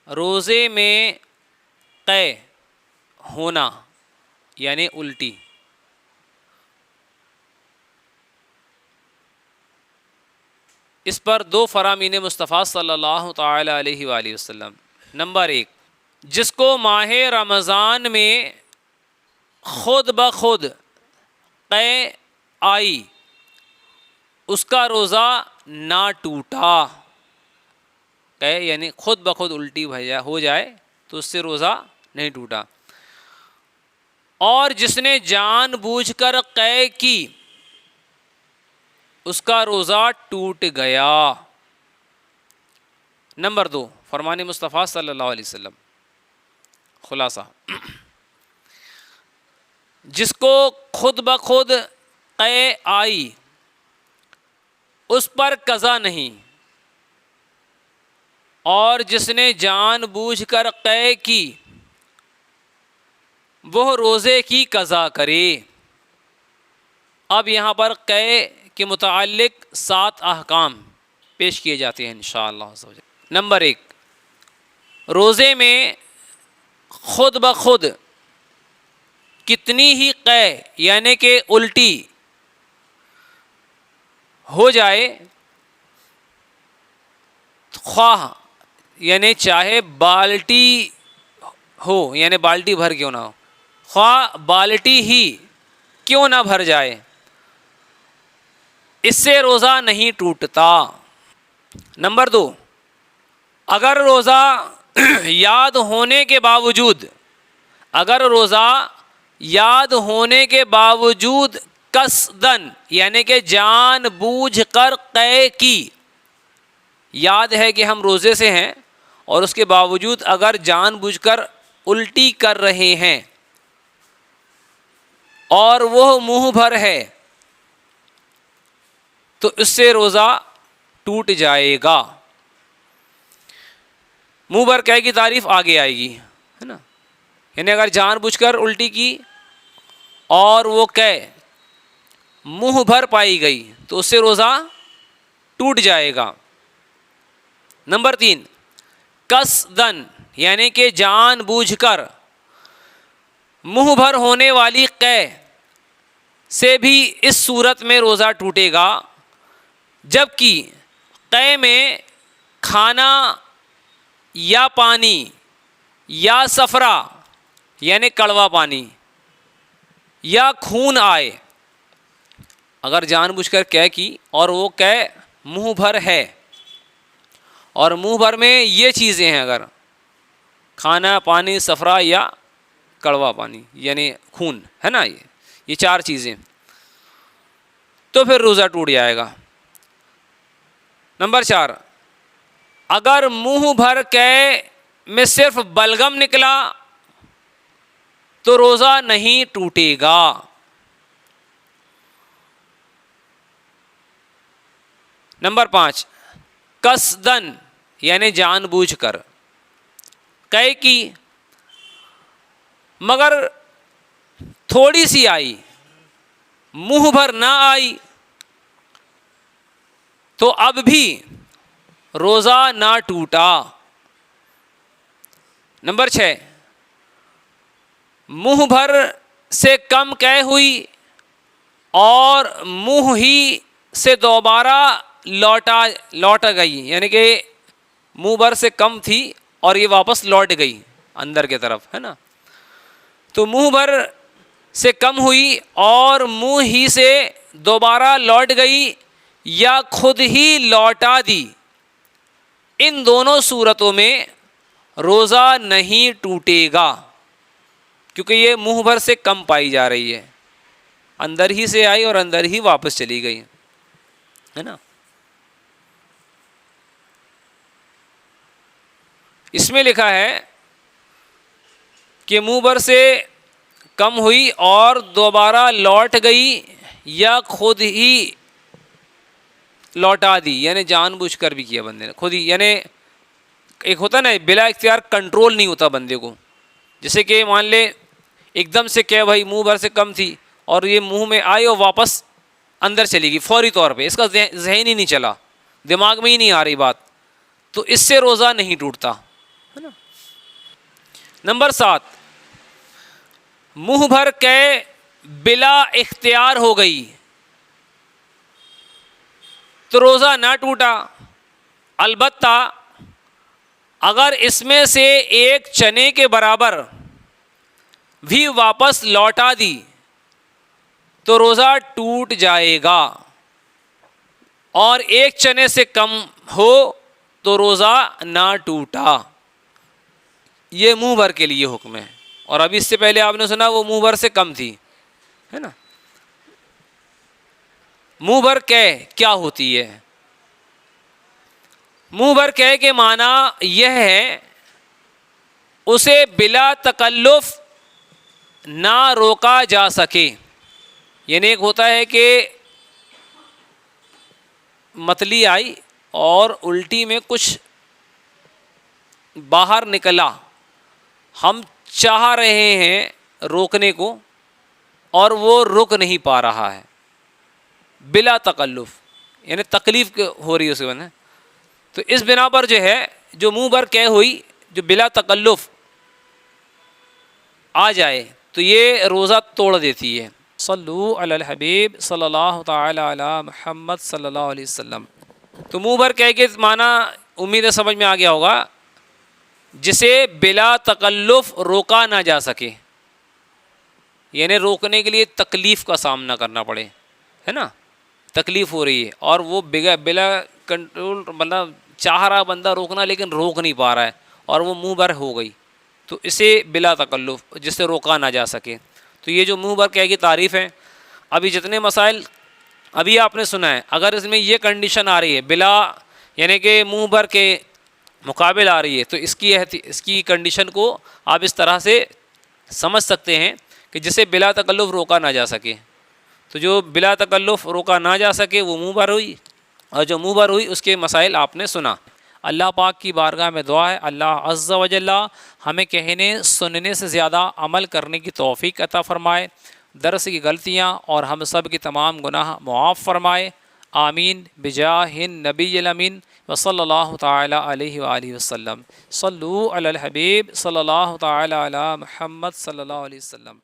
روزے میں قے ہونا یعنی الٹی، اس پر دو فرامین مصطفیٰ صلی اللہ تعالی علیہ وآلہ وسلم۔ نمبر 1، جس کو ماہ رمضان میں خود بخود قے آئی اس کا روزہ نہ ٹوٹا، قے یعنی خود بخود الٹی ہو جائے تو اس سے روزہ نہیں ٹوٹا، اور جس نے جان بوجھ کر قے کی اس کا روزہ ٹوٹ گیا۔ نمبر 2، فرمان مصطفیٰ صلی اللہ علیہ وسلم۔ خلاصہ، جس کو خود بخود قے آئی اس پر قضا نہیں، اور جس نے جان بوجھ کر قے کی وہ روزے کی قضا کرے۔ اب یہاں پر قے کے متعلق 7 احکام پیش کیے جاتے ہیں انشاءاللہ۔ نمبر 1، روزے میں خود بخود کتنی ہی قے یعنی کہ الٹی ہو جائے، خواہ یعنی چاہے بالٹی ہو یعنی بالٹی بھر کیوں نہ ہو، خواہ بالٹی ہی کیوں نہ بھر جائے، اس سے روزہ نہیں ٹوٹتا۔ نمبر 2، اگر روزہ یاد ہونے کے باوجود قصدن یعنی کہ جان بوجھ کر قے کی، یاد ہے کہ ہم روزے سے ہیں اور اس کے باوجود اگر جان بوجھ کر الٹی کر رہے ہیں اور وہ منہ بھر ہے تو اس سے روزہ ٹوٹ جائے گا۔ منہ بھر قے کی تعریف آگے آئے گی، ہے نا، یعنی اگر جان بوجھ کر الٹی کی اور وہ قے منہ بھر پائی گئی تو اس سے روزہ ٹوٹ جائے گا۔ نمبر 3، قصدن یعنی کہ جان بوجھ کر منہ بھر ہونے والی قے سے بھی اس صورت میں روزہ ٹوٹے گا جبکہ قے میں کھانا یا پانی یا صفرا یعنی کڑوا پانی یا خون آئے۔ اگر جان بوجھ کر قے کی اور وہ قے منہ بھر ہے اور منہ بھر میں یہ چیزیں ہیں، اگر کھانا، پانی، صفرا یا کڑوا پانی یعنی خون ہے نا، یہ 4 چیزیں، تو پھر روزہ ٹوٹ جائے گا۔ نمبر 4، اگر منہ بھر قے میں صرف بلغم نکلا تو روزہ نہیں ٹوٹے گا۔ نمبر 5، قصدن یعنی جان بوجھ کر قے کی مگر تھوڑی سی آئی، منہ بھر نہ آئی تو اب بھی روزہ نہ ٹوٹا۔ نمبر 6، منہ بھر سے کم قے ہوئی اور منہ ہی سے دوبارہ لوٹ گئی، یعنی کہ منہ بھر سے کم تھی اور یہ واپس لوٹ گئی اندر کی طرف، ہے نا، تو منہ بھر سے کم ہوئی اور منہ ہی سے دوبارہ لوٹ گئی یا خود ہی لوٹا دی، ان دونوں صورتوں میں روزہ نہیں ٹوٹے گا کیونکہ یہ منہ بھر سے کم پائی جا رہی ہے، اندر ہی سے آئی اور اندر ہی واپس چلی گئی، ہے نا۔ اس میں لکھا ہے کہ منہ بھر سے کم ہوئی اور دوبارہ لوٹ گئی یا خود ہی لوٹا دی، یعنی جان بوجھ کر بھی کیا بندے نے خود ہی، یعنی ایک ہوتا نا بلا اختیار کنٹرول نہیں ہوتا بندے کو، جیسے کہ مان لے ایک دم سے کہ بھائی منہ بھر سے کم تھی اور یہ منہ میں آئی اور واپس اندر چلی گئی فوری طور پہ، اس کا ذہن ہی نہیں چلا، دماغ میں ہی نہیں آ رہی بات، تو اس سے روزہ نہیں ٹوٹتا، ہے نا. نمبر 7، منہ بھر کے بلا اختیار ہو گئی تو روزہ نہ ٹوٹا، البتہ اگر اس میں سے ایک چنے کے برابر بھی واپس لوٹا دی تو روزہ ٹوٹ جائے گا، اور ایک چنے سے کم ہو تو روزہ نہ ٹوٹا. یہ منہ بھر کے لیے حکم ہے، اور ابھی اس سے پہلے آپ نے سنا وہ منہ بھر سے کم تھی، ہے نا. منہ بھر کہ کیا ہوتی ہے؟ منہ بھر کہ کے معنی یہ ہے اسے بلا تکلف نہ روکا جا سکے. یعنی ایک ہوتا ہے کہ متلی آئی اور الٹی میں کچھ باہر نکلا، ہم چاہ رہے ہیں روکنے کو اور وہ رک نہیں پا رہا ہے، بلا تکلف، یعنی تکلیف ہو رہی ہے اسے بنا. تو اس بنا پر جو ہے جو منہ بھر کہ ہوئی، جو بلا تکلف آ جائے تو یہ روزہ توڑ دیتی ہے. صلو علی الحبیب صلی اللہ تعالی علی محمد صلی اللہ علیہ وسلم. تو منہ بھر کہ کے معنی امید ہے سمجھ میں آ گیا ہوگا، جسے بلا تکلف روکا نہ جا سکے، یعنی روکنے کے لیے تکلیف کا سامنا کرنا پڑے، ہے نا. تکلیف ہو رہی ہے اور وہ بلا کنٹرول، مطلب چاہ رہا بندہ روکنا لیکن روک نہیں پا رہا ہے اور وہ منہ بھر ہو گئی، تو اسے بلا تکلف، جس سے روکا نہ جا سکے. تو یہ جو منہ بھر کہ کی تعریف ہے، ابھی جتنے مسائل ابھی آپ نے سنا ہے، اگر اس میں یہ کنڈیشن آ رہی ہے بلا، یعنی کہ منہ بھر کے مقابل آ رہی ہے، تو اس کی کنڈیشن کو آپ اس طرح سے سمجھ سکتے ہیں کہ جسے بلا تکلف روکا نہ جا سکے. تو جو بلا تکلف روکا نہ جا سکے وہ منہ بھر ہوئی، اور جو منہ بھر ہوئی اس کے مسائل آپ نے سنا. اللہ پاک کی بارگاہ میں دعا ہے اللہ عز و جل ہمیں کہنے سننے سے زیادہ عمل کرنے کی توفیق عطا فرمائے، درس کی غلطیاں اور ہم سب کی تمام گناہ معاف فرمائے. آمین بجاہ النبی الامین وصلی اللہ تعالی علیہ وآلہ وسلم. صلو علی الحبیب صلی اللہ تعالی علی محمد صلی اللہ علیہ وسلم.